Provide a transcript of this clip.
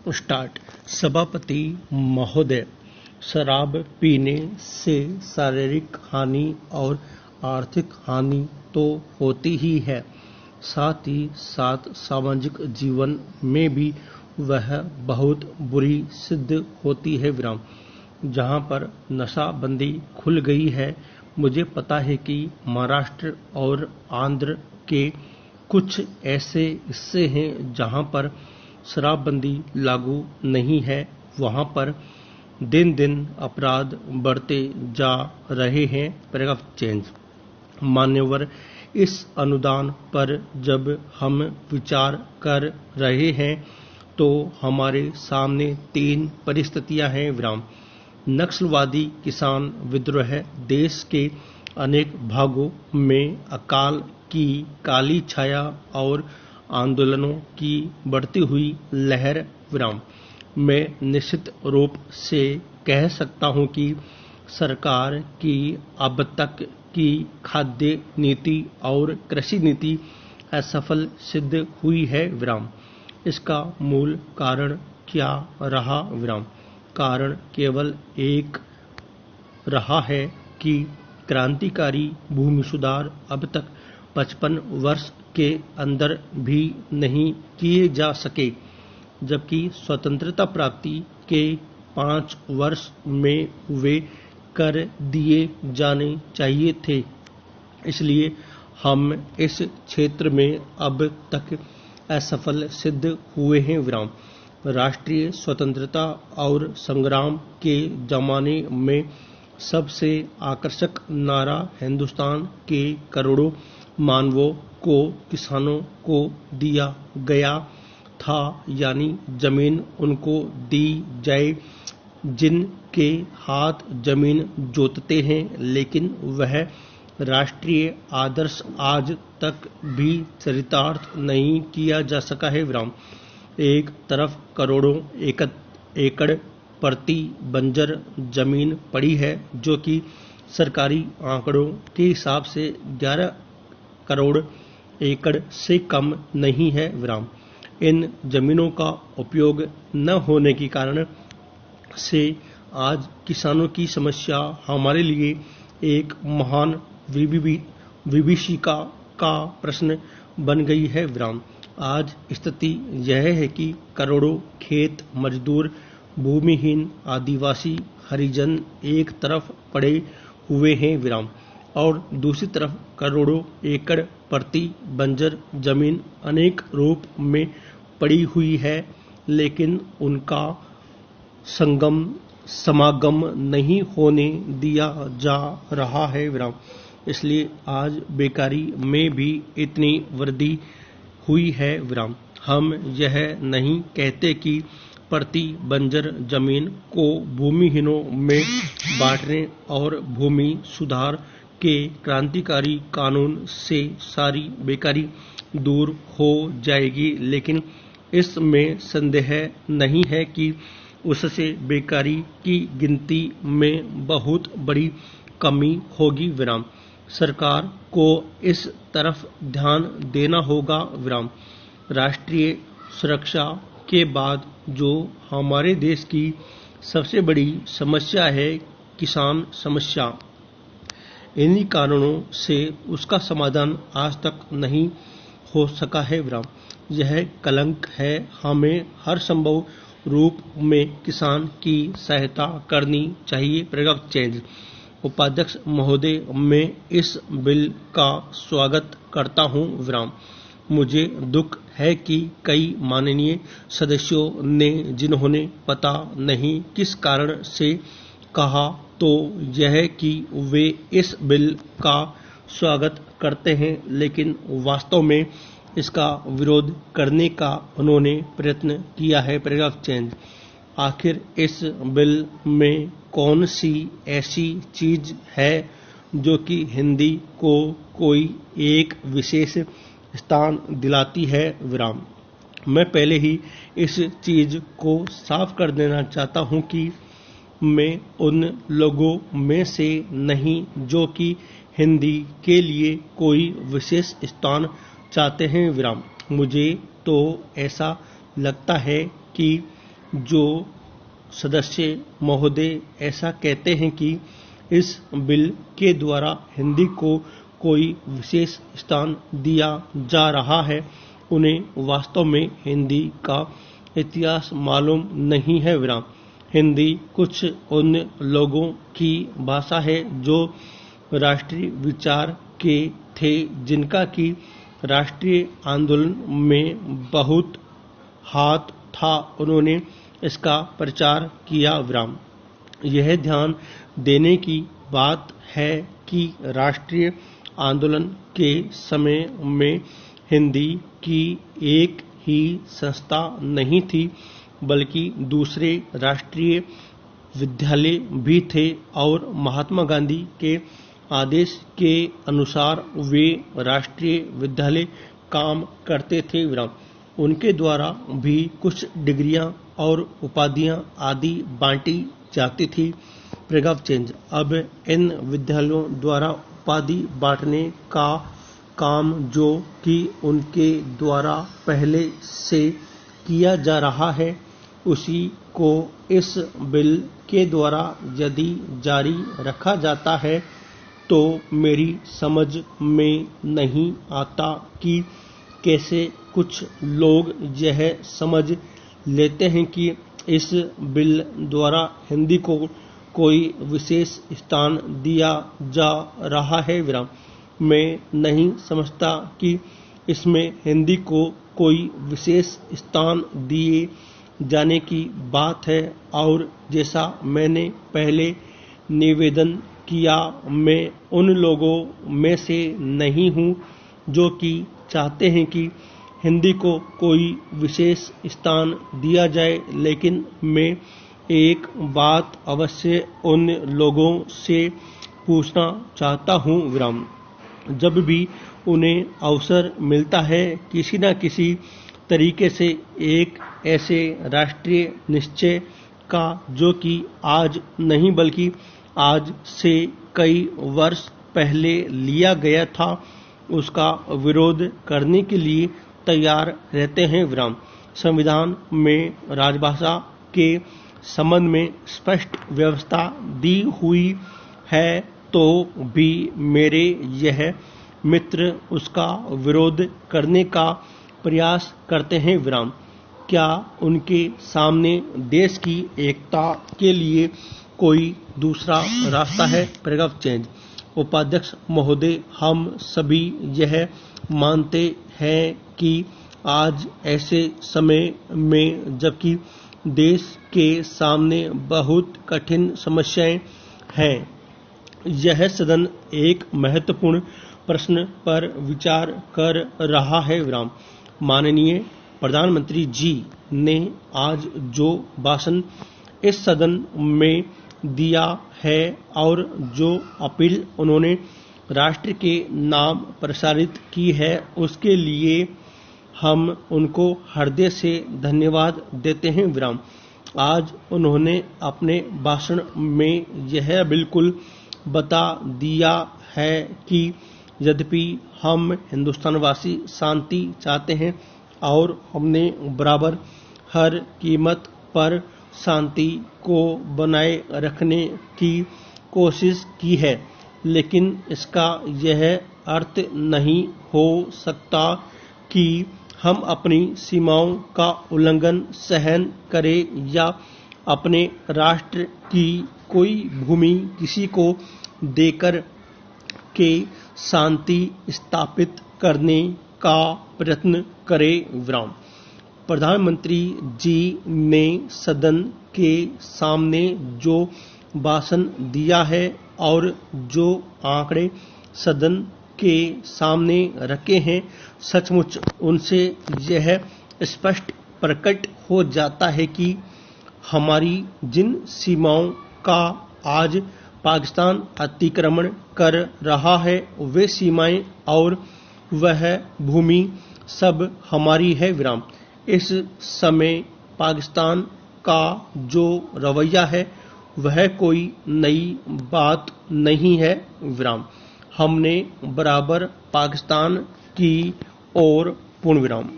Start. सभापति महोदय, शराब पीने से शारीरिक हानि और आर्थिक हानि तो होती ही है, साथ ही साथ सामाजिक जीवन में भी वह बहुत बुरी सिद्ध होती है। जहां पर नशाबंदी खुल गई है, मुझे पता है कि महाराष्ट्र और आंध्र के कुछ ऐसे हिस्से हैं जहां पर शराबबंदी लागू नहीं है। वहां पर दिन दिन अपराध बढ़ते जा रहे हैं। Paragraph change. मान्यवर, इस अनुदान पर जब हम विचार कर रहे हैं तो हमारे सामने 3 परिस्थितियां हैं। नक्सलवादी किसान विद्रोह, देश के अनेक भागों में अकाल की काली छाया और आंदोलनों की बढ़ती हुई लहर। मैं निश्चित रूप से कह सकता हूं कि सरकार की अब तक की खाद्य नीति और कृषि नीति असफल सिद्ध हुई है। इसका मूल कारण क्या रहा? कारण केवल एक रहा है कि क्रांतिकारी भूमि सुधार अब तक 55 वर्ष के अंदर भी नहीं किए जा सके, जबकि स्वतंत्रता प्राप्ति के 5 वर्ष में वे कर दिए जाने चाहिए थे। इसलिए हम इस क्षेत्र में अब तक असफल सिद्ध हुए हैं। राष्ट्रीय स्वतंत्रता और संग्राम के जमाने में सबसे आकर्षक नारा हिंदुस्तान के करोड़ों मानवों को किसानों को दिया गया था, यानी जमीन उनको दी जाए जिनके हाथ जमीन जोतते हैं। लेकिन वह राष्ट्रीय आदर्श आज तक भी चरितार्थ नहीं किया जा सका है। एक तरफ करोड़ों एकड़ प्रति बंजर जमीन पड़ी है, जो कि सरकारी आंकड़ों के हिसाब से 11 करोड़ एकड़ से कम नहीं है। इन जमीनों का उपयोग न होने के कारण से आज किसानों की समस्या हमारे लिए एक महान विभीषिका का प्रश्न बन गई है। आज स्थिति यह है कि करोड़ों खेत मजदूर, भूमिहीन आदिवासी हरिजन एक तरफ पड़े हुए हैं और दूसरी तरफ करोड़ों एकड़ प्रति बंजर जमीन अनेक रूप में पड़ी हुई है, लेकिन उनका समागम नहीं होने दिया जा रहा है। इसलिए आज बेकारी में भी इतनी वृद्धि हुई है। हम यह नहीं कहते कि प्रति बंजर जमीन को भूमिहीनों में बांटने और भूमि सुधार के क्रांतिकारी कानून से सारी बेकारी दूर हो जाएगी, लेकिन इसमें संदेह नहीं है कि उससे बेकारी की गिनती में बहुत बड़ी कमी होगी। सरकार को इस तरफ ध्यान देना होगा। राष्ट्रीय सुरक्षा के बाद जो हमारे देश की सबसे बड़ी समस्या है, किसान समस्या, इन्हीं कारणों से उसका समाधान आज तक नहीं हो सका है। यह कलंक है। हमें हर संभव रूप में किसान की सहायता करनी चाहिए। Paragraph change. उपाध्यक्ष महोदय, मैं इस बिल का स्वागत करता हूं। मुझे दुख है कि कई माननीय सदस्यों ने, जिन्होंने पता नहीं किस कारण से कहा, तो यह कि वे इस बिल का स्वागत करते हैं, लेकिन वास्तव में इसका विरोध करने का उन्होंने प्रयत्न किया है। Paragraph change. आखिर इस बिल में कौन सी ऐसी चीज है जो कि हिंदी को कोई एक विशेष स्थान दिलाती है? मैं पहले ही इस चीज को साफ कर देना चाहता हूं कि मैं उन लोगों में से नहीं जो कि हिंदी के लिए कोई विशेष स्थान चाहते हैं। मुझे तो ऐसा लगता है कि जो सदस्य महोदय ऐसा कहते हैं कि इस बिल के द्वारा हिंदी को कोई विशेष स्थान दिया जा रहा है, उन्हें वास्तव में हिंदी का इतिहास मालूम नहीं है। विराम। हिंदी कुछ उन लोगों की भाषा है जो राष्ट्रीय विचार के थे, जिनका कि राष्ट्रीय आंदोलन में बहुत हाथ था। उन्होंने इसका प्रचार किया। विराम। यह ध्यान देने की बात है कि राष्ट्रीय आंदोलन के समय में हिंदी की एक ही संस्था नहीं थी, बल्कि दूसरे राष्ट्रीय विद्यालय भी थे और महात्मा गांधी के आदेश के अनुसार वे राष्ट्रीय विद्यालय काम करते थे। विराम। उनके द्वारा भी कुछ डिग्रियां और उपाधियां आदि बांटी जाती थी। प्रगव चेंज। अब इन विद्यालयों द्वारा उपाधि बांटने का काम जो कि उनके द्वारा पहले से किया जा रहा है, उसी को इस बिल के द्वारा यदि जारी रखा जाता है तो मेरी समझ में नहीं आता कि कैसे कुछ लोग यह समझ लेते हैं कि इस बिल द्वारा हिंदी को कोई विशेष स्थान दिया जा रहा है। विराम। मैं नहीं समझता कि इसमें हिंदी को कोई विशेष स्थान दिए जाने की बात है, और जैसा मैंने पहले निवेदन किया, मैं उन लोगों में से नहीं हूँ जो कि चाहते हैं कि हिंदी को कोई विशेष स्थान दिया जाए, लेकिन मैं एक बात अवश्य उन लोगों से पूछना चाहता हूँ। विराम। जब भी उन्हें अवसर मिलता है, किसी न किसी तरीके से एक ऐसे राष्ट्रीय निश्चय का जो कि आज नहीं बल्कि आज से कई वर्ष पहले लिया गया था, उसका विरोध करने के लिए तैयार रहते हैं। विराम। संविधान में राजभाषा के संबंध में स्पष्ट व्यवस्था दी हुई है, तो भी मेरे यह मित्र उसका विरोध करने का प्रयास करते हैं। विराम। क्या उनके सामने देश की एकता के लिए कोई दूसरा रास्ता है? प्रगव चेंज। उपाध्यक्ष महोदय, हम सभी यह मानते हैं कि आज ऐसे समय में जबकि देश के सामने बहुत कठिन समस्याएं हैं, यह सदन एक महत्वपूर्ण प्रश्न पर विचार कर रहा है। विराम। माननीय प्रधानमंत्री जी ने आज जो भाषण इस सदन में दिया है और जो अपील उन्होंने राष्ट्र के नाम प्रसारित की है, उसके लिए हम उनको हृदय से धन्यवाद देते हैं। विराम। आज उन्होंने अपने भाषण में यह बिल्कुल बता दिया है कि यद्यपि हम हिंदुस्तानवासी शांति चाहते हैं और हमने बराबर हर कीमत पर शांति को बनाए रखने की कोशिश की है, लेकिन इसका यह अर्थ नहीं हो सकता कि हम अपनी सीमाओं का उल्लंघन सहन करें या अपने राष्ट्र की कोई भूमि किसी को देकर के शांति स्थापित करने का प्रयत्न करें। विराम। प्रधानमंत्री जी ने सदन के सामने जो भाषण दिया है और जो आंकड़े सदन के सामने रखे हैं, सचमुच उनसे यह स्पष्ट प्रकट हो जाता है कि हमारी जिन सीमाओं का आज पाकिस्तान अतिक्रमण कर रहा है, वे सीमाएं और वह भूमि सब हमारी है। विराम। इस समय पाकिस्तान का जो रवैया है वह कोई नई बात नहीं है। विराम। हमने बराबर पाकिस्तान की ओर पूर्ण विराम।